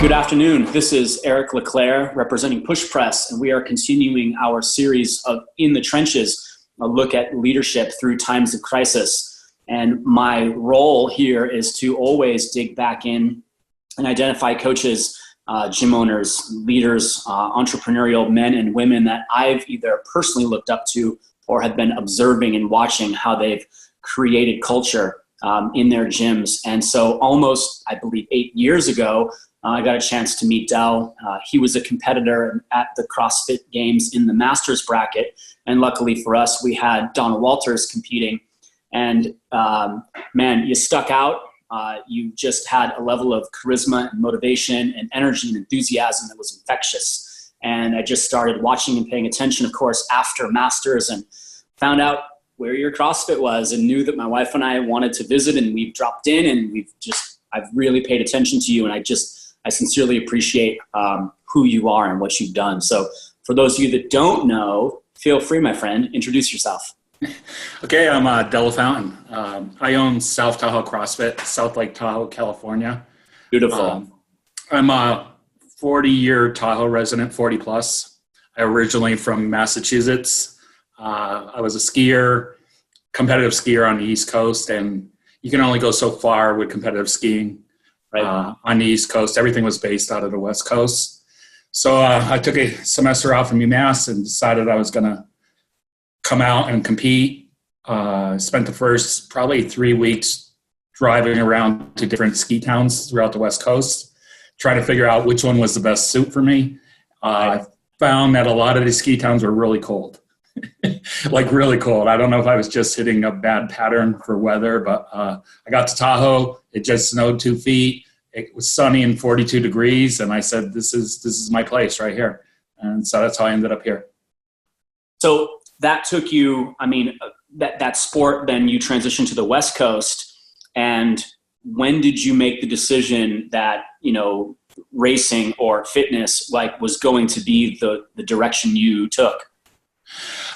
Good afternoon. This is Eric Leclerc representing Push Press, and we are continuing our series of In the Trenches, a look at leadership through times of crisis. And my role here is to always dig back in and identify coaches, gym owners, leaders, entrepreneurial men and women that I've either personally looked up to or have been observing and watching how they've created culture in their gyms. And so almost, I believe, 8 years ago, I got a chance to meet Del. He was a competitor at the CrossFit Games in the Masters bracket. And luckily for us, we had Donna Walters competing. And man, you stuck out. You just had a level of charisma and motivation and energy and enthusiasm that was infectious. And I just started watching and paying attention, of course, after Masters, and found out where your CrossFit was and knew that my wife and I wanted to visit, and we've dropped in, and I've really paid attention to you. And I sincerely appreciate who you are and what you've done. So for those of you that don't know, feel free, my friend, introduce yourself. Okay, I'm Del Lafountain. I own South Tahoe CrossFit, South Lake Tahoe, California. Beautiful. I'm a 40-year Tahoe resident, 40 plus. I originally from Massachusetts. I was a skier, competitive skier on the East Coast, and you can only go so far with competitive skiing. Right. On the East Coast. Everything was based out of the West Coast. So I took a semester off from UMass and decided I was going to come out and compete. Spent the first probably 3 weeks driving around to different ski towns throughout the West Coast, trying to figure out which one was the best suit for me. I found that a lot of these ski towns were really cold, like really cold. I don't know if I was just hitting a bad pattern for weather, but I got to Tahoe. It just snowed 2 feet. It was sunny and 42 degrees. And I said, this is my place right here. And so that's how I ended up here. So that took you, that sport, then you transitioned to the West Coast. And when did you make the decision that, racing or fitness was going to be the direction you took?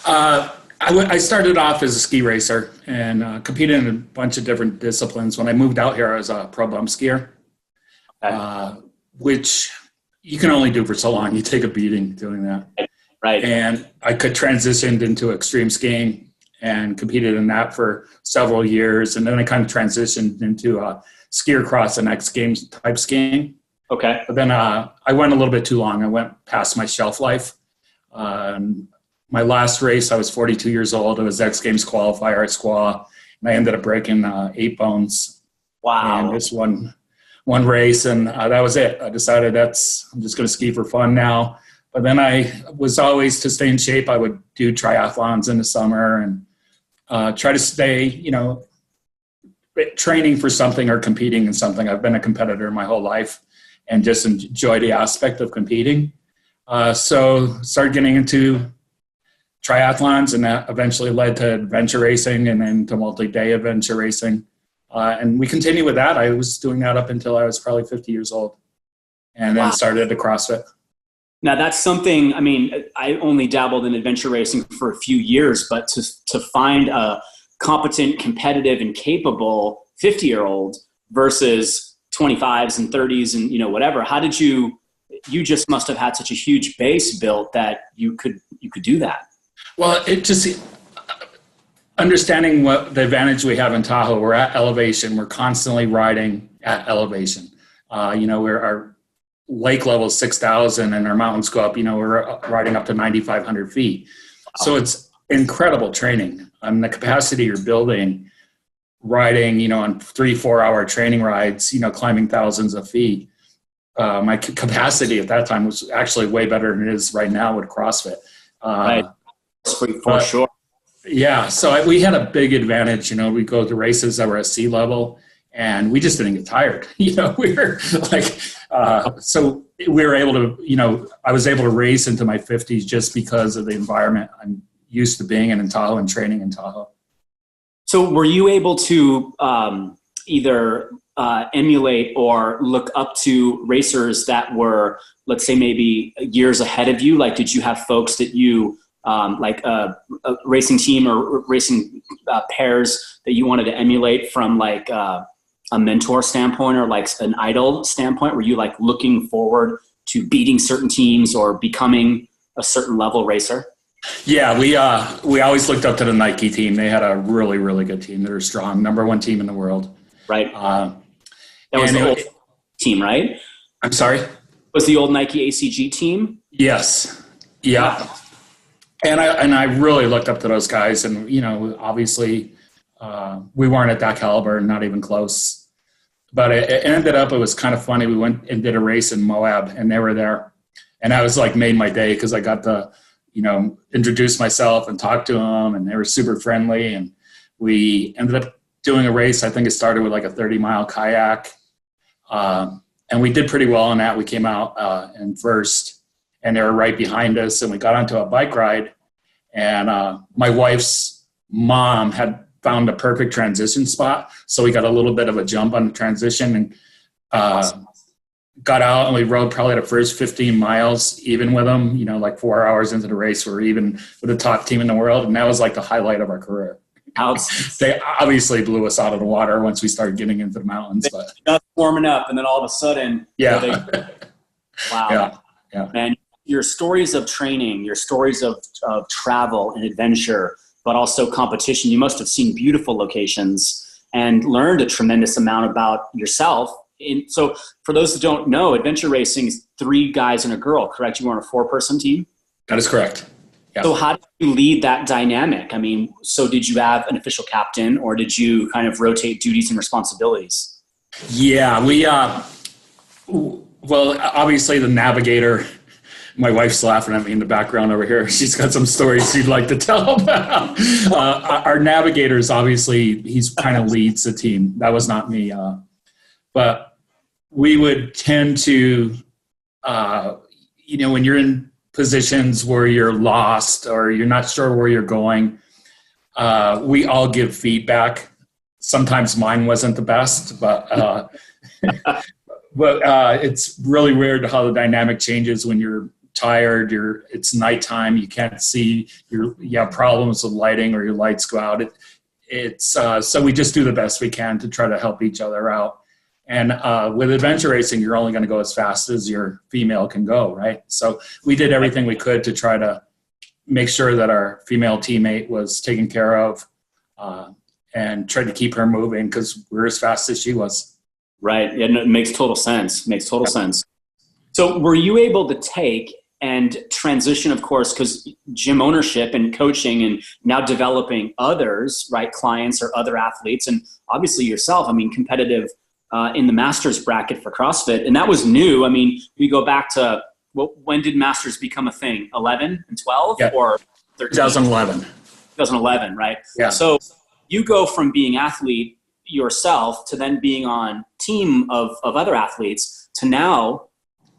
I started off as a ski racer and competed in a bunch of different disciplines. When I moved out here, I was a pro bump skier, which you can only do for so long. You take a beating doing that. Right. And I could transition into extreme skiing and competed in that for several years. And then I kind of transitioned into skier cross and X Games type skiing. Okay. But then I went a little bit too long. I went past my shelf life. My last race, I was 42 years old. It was X Games qualifier at Squaw, and I ended up breaking 8 bones. Wow. And just one race, and that was it. I decided I'm just going to ski for fun now. But then I was always, to stay in shape, I would do triathlons in the summer and try to stay, training for something or competing in something. I've been a competitor my whole life and just enjoy the aspect of competing. So started getting into triathlons, and that eventually led to adventure racing and then to multi-day adventure racing. And we continued with that. I was doing that up until I was probably 50 years old, and then started the CrossFit. Now that's something, I only dabbled in adventure racing for a few years, but to find a competent, competitive, and capable 50-year-old versus 25s and 30s and, whatever, how did you just must have had such a huge base built that you could do that? Well, it just understanding what the advantage we have in Tahoe. We're at elevation. We're constantly riding at elevation. Our lake level is 6,000 and our mountains go up. We're riding up to 9,500 feet. Wow. So it's incredible training. The capacity you're building, riding, on 3-4 hour training rides, climbing thousands of feet. My capacity at that time was actually way better than it is right now with CrossFit. Right. For sure. Yeah. So we had a big advantage. We go to races that were at sea level and we just didn't get tired. We were like, so we were able to, I was able to race into my 50s just because of the environment I'm used to being in Tahoe and training in Tahoe. So were you able to either emulate or look up to racers that were, let's say, maybe years ahead of you? Like, did you have folks that you, like a racing team or racing pairs that you wanted to emulate from like a mentor standpoint or like an idol standpoint? Were you like looking forward to beating certain teams or becoming a certain level racer? Yeah, we always looked up to the Nike team. They had a really, really good team. They're a strong number one team in the world. Right. That was the old team, right? I'm sorry? Was the old Nike ACG team? Yes. Yeah. Wow. And I really looked up to those guys, and obviously we weren't at that caliber, not even close. But it ended up, it was kind of funny. We went and did a race in Moab, and they were there, and I was like, made my day because I got to introduce myself and talk to them, and they were super friendly. And we ended up doing a race. I think it started with like a 30-mile kayak, and we did pretty well on that. We came out in first, and they were right behind us, and we got onto a bike ride, and my wife's mom had found a perfect transition spot, so we got a little bit of a jump on the transition, and awesome. Got out, and we rode probably the first 15 miles even with them, like 4 hours into the race. We're even with the top team in the world, and that was like the highlight of our career. They obviously blew us out of the water once we started getting into the mountains, but just warming up, and then all of a sudden, yeah. Wow. Yeah. And your stories of training, your stories of travel and adventure, but also competition, you must have seen beautiful locations and learned a tremendous amount about yourself. So for those that don't know, adventure racing is 3 guys and a girl, correct? You were on a 4-person team? That is correct. Yeah. So how did you lead that dynamic? I mean, so did you have an official captain, or did you kind of rotate duties and responsibilities? Yeah, well, obviously the navigator, my wife's laughing at me in the background over here. She's got some stories she'd like to tell about. Our navigators, obviously, he's kind of leads the team. That was not me. But we would tend to, when you're in positions where you're lost or you're not sure where you're going, we all give feedback. Sometimes mine wasn't the best, but it's really weird how the dynamic changes when you're tired. It's nighttime. You can't see. You have problems with lighting, or your lights go out. So we just do the best we can to try to help each other out. And with adventure racing, you're only going to go as fast as your female can go, right? So we did everything we could to try to make sure that our female teammate was taken care of, and tried to keep her moving because we're as fast as she was. Right. Yeah, it makes total sense. Sense. So were you able to take and transition, of course, because gym ownership and coaching and now developing others, right, clients or other athletes, and obviously yourself, I mean, competitive in the Masters bracket for CrossFit. And that was new. I mean, we go back to, when did Masters become a thing? 11 and 12 or 13? 2011. 2011, right? Yeah. So you go from being athlete yourself to then being on team of other athletes to now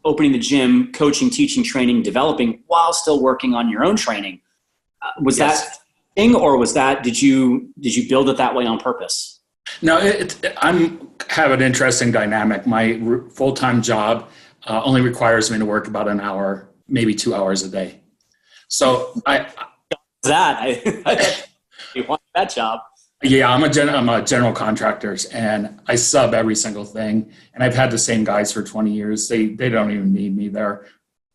opening the gym, coaching, teaching, training, developing while still working on your own training. Was that thing, or was that, did you build it that way on purpose? No, I have an interesting dynamic. My full-time job only requires me to work about an hour, maybe 2 hours a day. So you want that job? Yeah, I'm a general contractor, and I sub every single thing. And I've had the same guys for 20 years. They don't even need me there.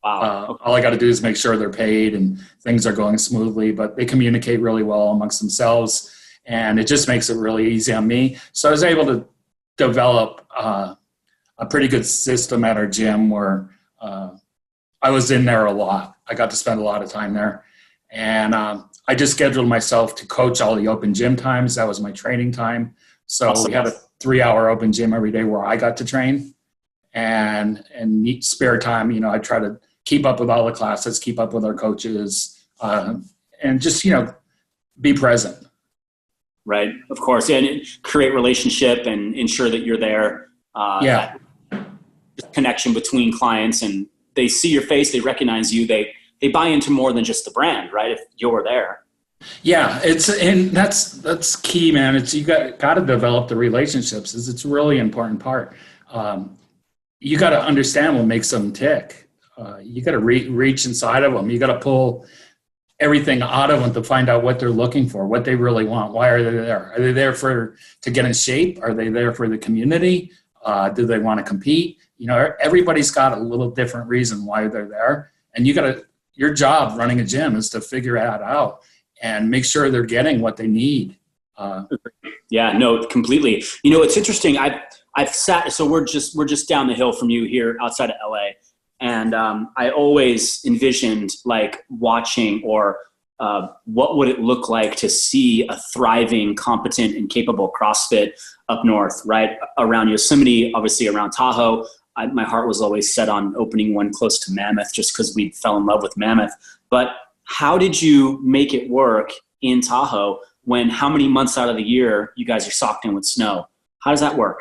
Wow. All I got to do is make sure they're paid and things are going smoothly. But they communicate really well amongst themselves, and it just makes it really easy on me. So I was able to develop a pretty good system at our gym where I was in there a lot. I got to spend a lot of time there. And I just scheduled myself to coach all the open gym times. That was my training time. So we had a 3-hour open gym every day where I got to train. And spare time, I try to keep up with all the classes, keep up with our coaches, and just, be present. Right. Of course. Yeah, and create relationship and ensure that you're there. That connection between clients, and they see your face, they recognize you, they buy into more than just the brand, right? If you're there. Yeah, that's key, man. You got to develop the relationships. It's a really important part. You got to understand what makes them tick. You got to reach inside of them. You got to pull everything out of them to find out what they're looking for, what they really want. Why are they there? Are they there to get in shape? Are they there for the community? Do they want to compete? Everybody's got a little different reason why they're there. And your job running a gym is to figure that out and make sure they're getting what they need. Yeah, no, completely. It's interesting. I've sat, so we're just down the hill from you here outside of LA. And I always envisioned like watching or what would it look like to see a thriving, competent, and capable CrossFit up north, right? Around Yosemite, obviously around Tahoe. My heart was always set on opening one close to Mammoth just because we fell in love with Mammoth. But how did you make it work in Tahoe when how many months out of the year you guys are socked in with snow? How does that work?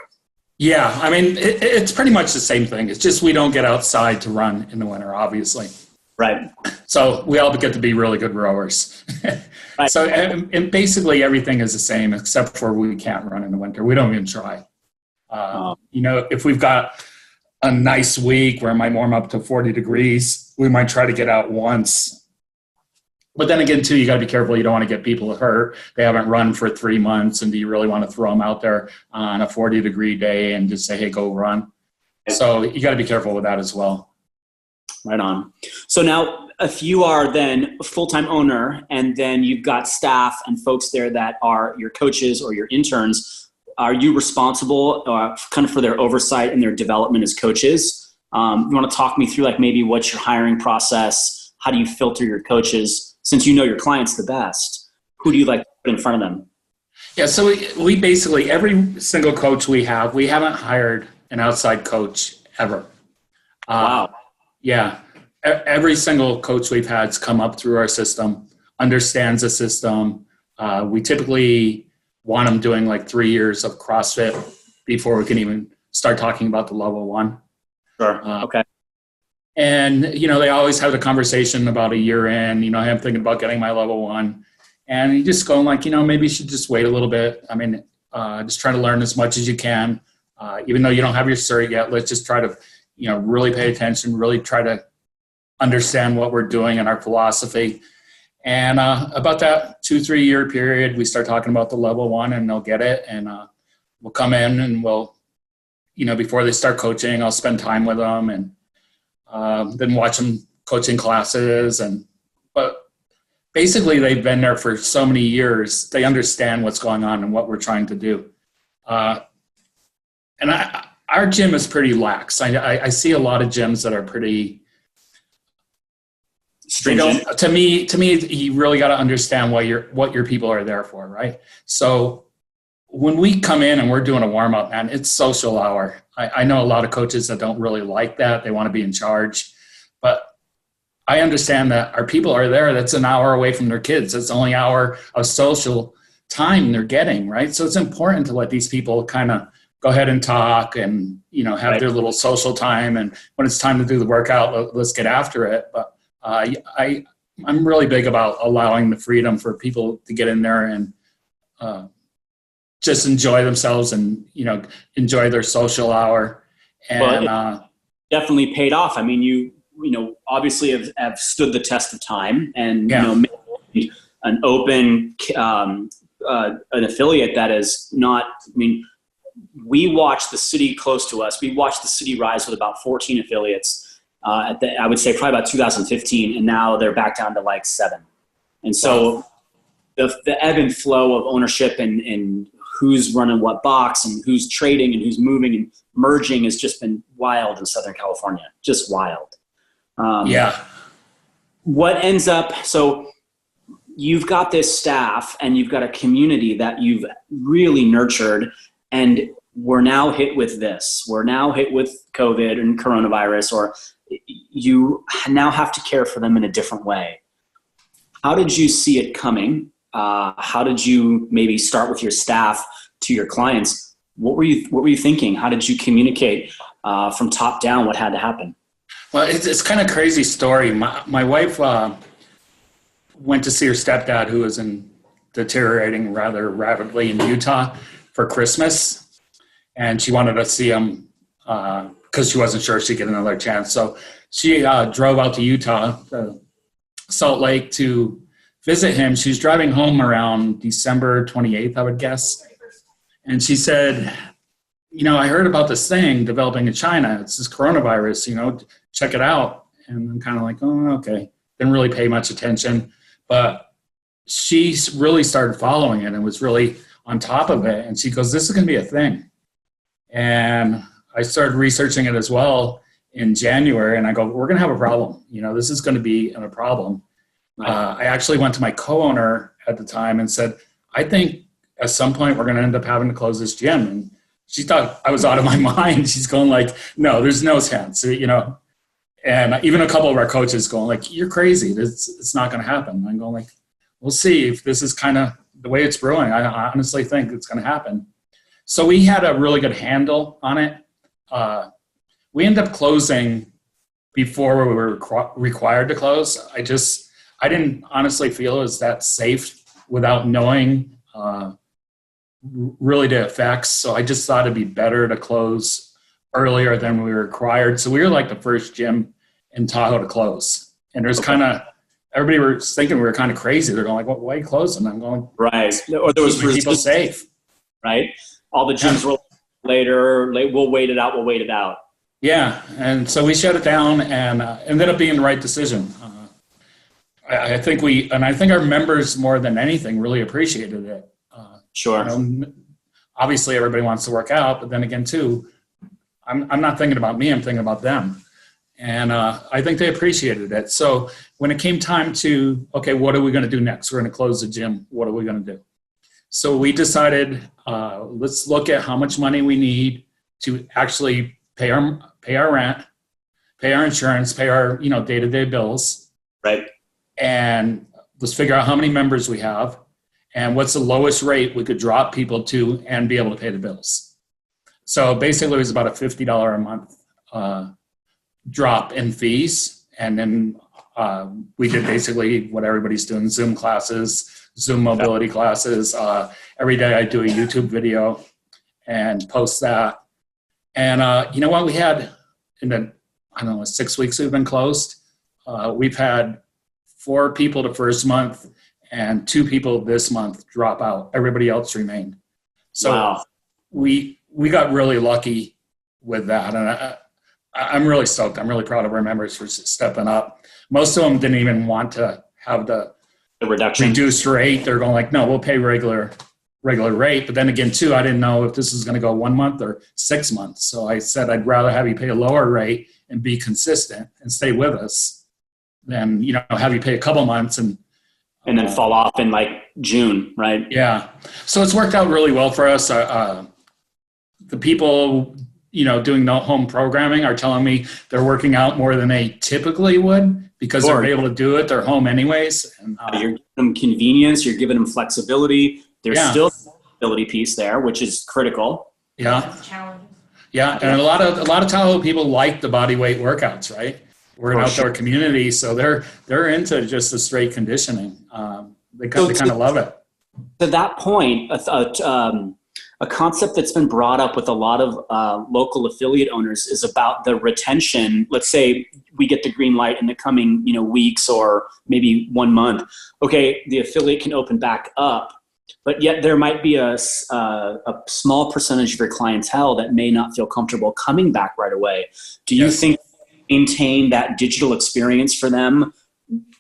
Yeah, I mean, it's pretty much the same thing. It's just we don't get outside to run in the winter, obviously. Right. So we all get to be really good rowers. Right. So and basically everything is the same except for we can't run in the winter. We don't even try. If we've got a nice week where it might warm up to 40 degrees, we might try to get out once. But then again, too, you got to be careful. You don't want to get people hurt. They haven't run for 3 months, and do you really want to throw them out there on a 40-degree day and just say, hey, go run? So you got to be careful with that as well. Right on. So now, if you are then a full-time owner, and then you've got staff and folks there that are your coaches or your interns, are you responsible kind of for their oversight and their development as coaches? You want to talk me through like maybe what's your hiring process? How do you filter your coaches? Since you know your clients the best, who do you like to put in front of them? Yeah, so we basically, every single coach we haven't hired an outside coach ever. Wow. Yeah, every single coach we've had's come up through our system, understands the system. We typically want them doing like 3 years of CrossFit before we can even start talking about the level one. Sure, okay. And, they always have the conversation about a year in, I'm thinking about getting my level one. And you just go like, maybe you should just wait a little bit. I mean, just try to learn as much as you can. Even though you don't have your cert yet, let's just try to, really pay attention, really try to understand what we're doing and our philosophy. And about that 2-3 year period, we start talking about the level one and they'll get it. And we'll come in and we'll, before they start coaching, I'll spend time with them and then watch them coaching classes. But basically they've been there for so many years. They understand what's going on and what we're trying to do. And our gym is pretty lax. I see a lot of gyms that are pretty stringent. To me, you really got to understand what your people are there for, right? So when we come in and we're doing a warm up, man, it's social hour. I know a lot of coaches that don't really like that. They want to be in charge, but I understand that our people are there. That's an hour away from their kids. That's the only hour of social time they're getting, right? So it's important to let these people kind of go ahead and talk and, have their little social time. And when it's time to do the workout, let's get after it. But I'm really big about allowing the freedom for people to get in there and just enjoy themselves and, enjoy their social hour. And definitely paid off. I mean, you obviously have stood the test of time and, made an open, an affiliate that is not, we watched the city close to us. We watched the city rise with about 14 affiliates I would say probably about 2015. And now they're back down to like 7. And so the ebb and flow of ownership and who's running what box and who's trading and who's moving and merging has just been wild in Southern California, just wild. What ends up, so you've got this staff and you've got a community that you've really nurtured, and we're now hit with this. We're now hit with COVID and coronavirus, or you now have to care for them in a different way. How did you see it coming? How did you maybe start with your staff to your clients? What were you thinking? How did you communicate from top down what had to happen? Well, it's kind of crazy story. My wife went to see her stepdad, who was deteriorating rather rapidly in Utah, for Christmas, and she wanted to see him because she wasn't sure she'd get another chance. So she drove out to Utah, Salt Lake, to visit him. She was driving home around December 28th, I would guess. And she said, I heard about this thing developing in China. It's this coronavirus, check it out. And I'm kind of like, oh, okay. Didn't really pay much attention. But she really started following it and was really on top of it. And she goes, this is going to be a thing. And I started researching it as well in January. And I go, we're going to have a problem. This is going to be a problem. Right. I actually went to my co-owner at the time and said, I think at some point we're going to end up having to close this gym. And she thought I was out of my mind. She's going like, no, there's no chance, And even a couple of our coaches going like, you're crazy. It's not going to happen. I'm going like, we'll see if this is kind of the way it's brewing. I honestly think it's going to happen. So we had a really good handle on it. We ended up closing before we were required to close. I didn't honestly feel it was that safe without knowing really the effects. So I just thought it'd be better to close earlier than we were required. So we were like the first gym in Tahoe to close. And there's everybody was thinking we were kind of crazy. They're going like, why are you closing? I'm going, right. Or there was people safe. Right. All the gyms were later, we'll wait it out. Yeah. And so we shut it down and ended up being the right decision. I think our members more than anything really appreciated it. Sure. Obviously everybody wants to work out, but then again too, I'm not thinking about me, I'm thinking about them. And I think they appreciated it. So when it came time to, okay, what are we going to do next? We're going to close the gym. What are we going to do? So we decided, let's look at how much money we need to actually pay our rent, pay our insurance, pay our, day-to-day bills. Right. And let's figure out how many members we have and what's the lowest rate we could drop people to and be able to pay the bills. So basically it was about a $50 a month drop in fees. And then we did basically what everybody's doing, Zoom classes, Zoom mobility classes. Every day I do a YouTube video and post that. And you know what? We had in the, 6 weeks we've been closed. We've had 4 people the first month and 2 people this month drop out. Everybody else remained. So wow. we got really lucky with that. And I'm really stoked. I'm really proud of our members for stepping up. Most of them didn't even want to have the reduction reduced rate. They're going like, no, we'll pay regular rate. But then again, too, I didn't know if this was going to go 1 month or 6 months. So I said, I'd rather have you pay a lower rate and be consistent and stay with us than, have you pay a couple months and then fall off in like June, right? Yeah. So it's worked out really well for us. The people, doing the home programming are telling me they're working out more than they typically would because they're able to do it. They're home anyways. And, you're giving them convenience. You're giving them flexibility. There's still a flexibility piece there, which is critical. Yeah. Yeah. And a lot of Tahoe people like the body weight workouts, right? We're an outdoor community, so they're into just the straight conditioning. They kind of love it. To that point, a concept that's been brought up with a lot of local affiliate owners is about the retention. Let's say we get the green light in the coming weeks or maybe 1 month. Okay, the affiliate can open back up, but yet there might be a small percentage of your clientele that may not feel comfortable coming back right away. Do you think maintain that digital experience for them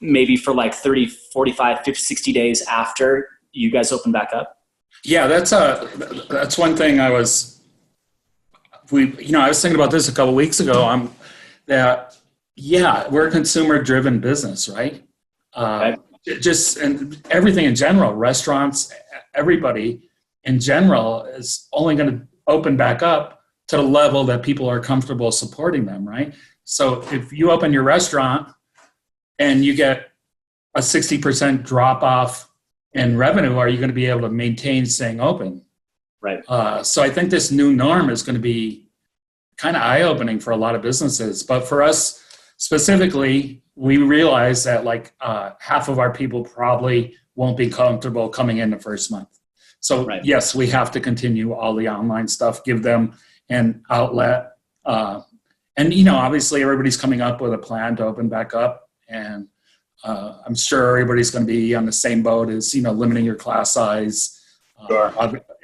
maybe for like 30, 45, 50, 60 days after you guys open back up? Yeah, that's one thing I was thinking about this a couple of weeks ago. We're a consumer driven business, right? Just and everything in general, restaurants, everybody in general is only going to open back up to the level that people are comfortable supporting them, right? So if you open your restaurant and you get a 60% drop off in revenue, are you going to be able to maintain staying open? Right. So I think this new norm is going to be kind of eye-opening for a lot of businesses. But for us specifically, we realize that half of our people probably won't be comfortable coming in the first month. So yes, we have to continue all the online stuff, give them an outlet. And, obviously everybody's coming up with a plan to open back up. And I'm sure everybody's going to be on the same boat as, limiting your class size,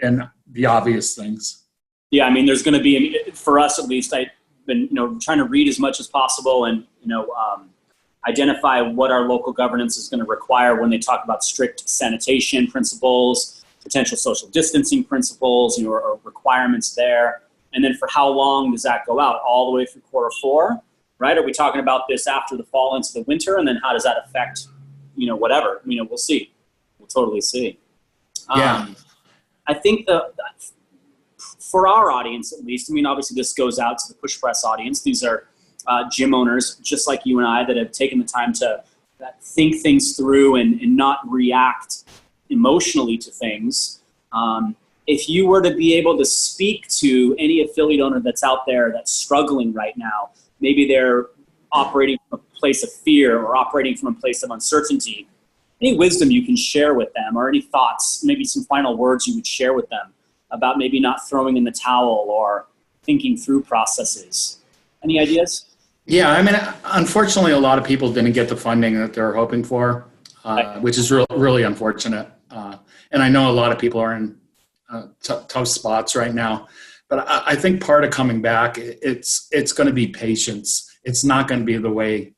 and the obvious things. Yeah, I mean, there's going to be, for us at least, I've been, trying to read as much as possible and, identify what our local governance is going to require when they talk about strict sanitation principles, potential social distancing principles, or requirements there. And then for how long does that go out? All the way through Q4, right? Are we talking about this after the fall into the winter? And then how does that affect, whatever? We'll see. We'll totally see. Yeah. I think for our audience, at least, obviously this goes out to the push press audience. These are gym owners, just like you and I, that have taken the time to think things through and not react emotionally to things. If you were to be able to speak to any affiliate owner that's out there that's struggling right now, maybe they're operating from a place of fear or operating from a place of uncertainty, any wisdom you can share with them, or any thoughts, maybe some final words you would share with them about maybe not throwing in the towel or thinking through processes? Any ideas? Yeah, unfortunately, a lot of people didn't get the funding that they were hoping for, which is really unfortunate. And I know a lot of people are in tough spots right now. But I think part of coming back, it's going to be patience. It's not going to be the way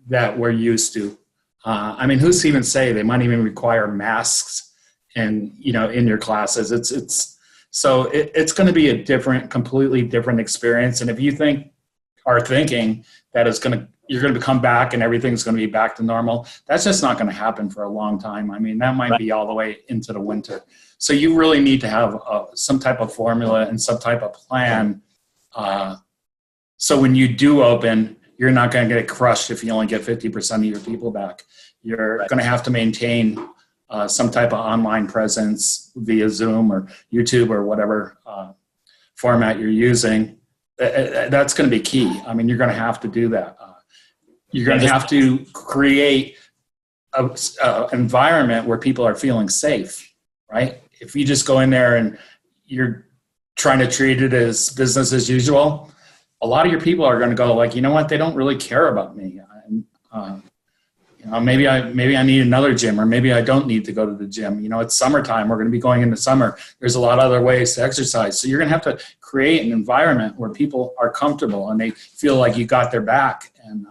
that we're used to. Who's to even say they might even require masks in your classes? It's going to be a completely different experience. And if you are thinking that you're going to come back and everything's going to be back to normal, that's just not going to happen for a long time. That might be all the way into the winter. So you really need to have some type of formula and some type of plan. So when you do open, you're not going to get crushed if you only get 50% of your people back. You're going to have to maintain some type of online presence via Zoom or YouTube or whatever format you're using. That's going to be key. You're going to have to do that. You're going to have to create an environment where people are feeling safe, right? If you just go in there and you're trying to treat it as business as usual, a lot of your people are going to go like, you know what? They don't really care about me. Maybe I need another gym, or maybe I don't need to go to the gym. It's summertime. We're going to be going into summer. There's a lot of other ways to exercise. So you're going to have to create an environment where people are comfortable and they feel like you got their back. And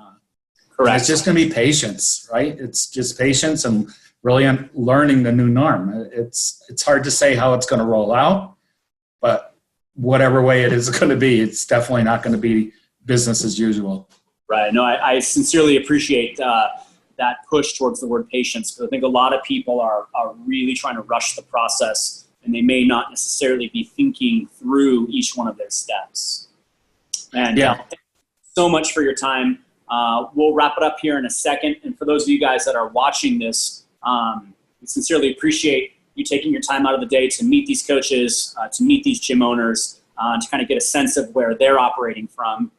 correct. It's just going to be patience, right? It's just patience and really learning the new norm. It's hard to say how it's going to roll out, but whatever way it is going to be, it's definitely not going to be business as usual. Right. No, I sincerely appreciate that push towards the word patience, because I think a lot of people are really trying to rush the process, and they may not necessarily be thinking through each one of their steps. And thank you so much for your time. We'll wrap it up here in a second. And for those of you guys that are watching this, we sincerely appreciate you taking your time out of the day to meet these coaches, to meet these gym owners, to kind of get a sense of where they're operating from.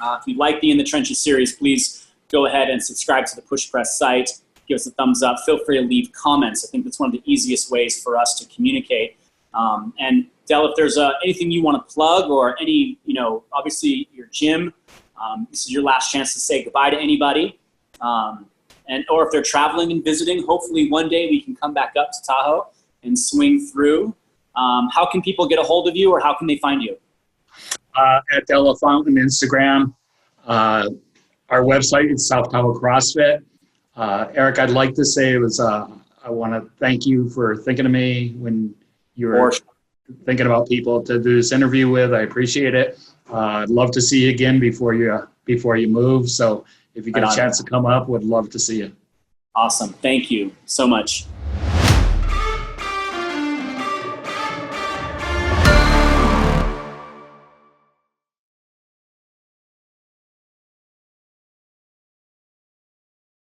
If you like the In the Trenches series, please go ahead and subscribe to the Push Press site. Give us a thumbs up. Feel free to leave comments. I think that's one of the easiest ways for us to communicate. And Del, if there's anything you want to plug, or any, obviously your gym, this is your last chance to say goodbye to anybody. Or if they're traveling and visiting, hopefully one day we can come back up to Tahoe and swing through. How can people get a hold of you, or how can they find you? At Lafountain Instagram. Our website is South Tahoe CrossFit. Eric, I'd like to say I want to thank you for thinking of me when you were thinking about people to do this interview with. I appreciate it. I'd love to see you again before you move. So if you get a chance to come up, would love to see you. Awesome. Thank you so much.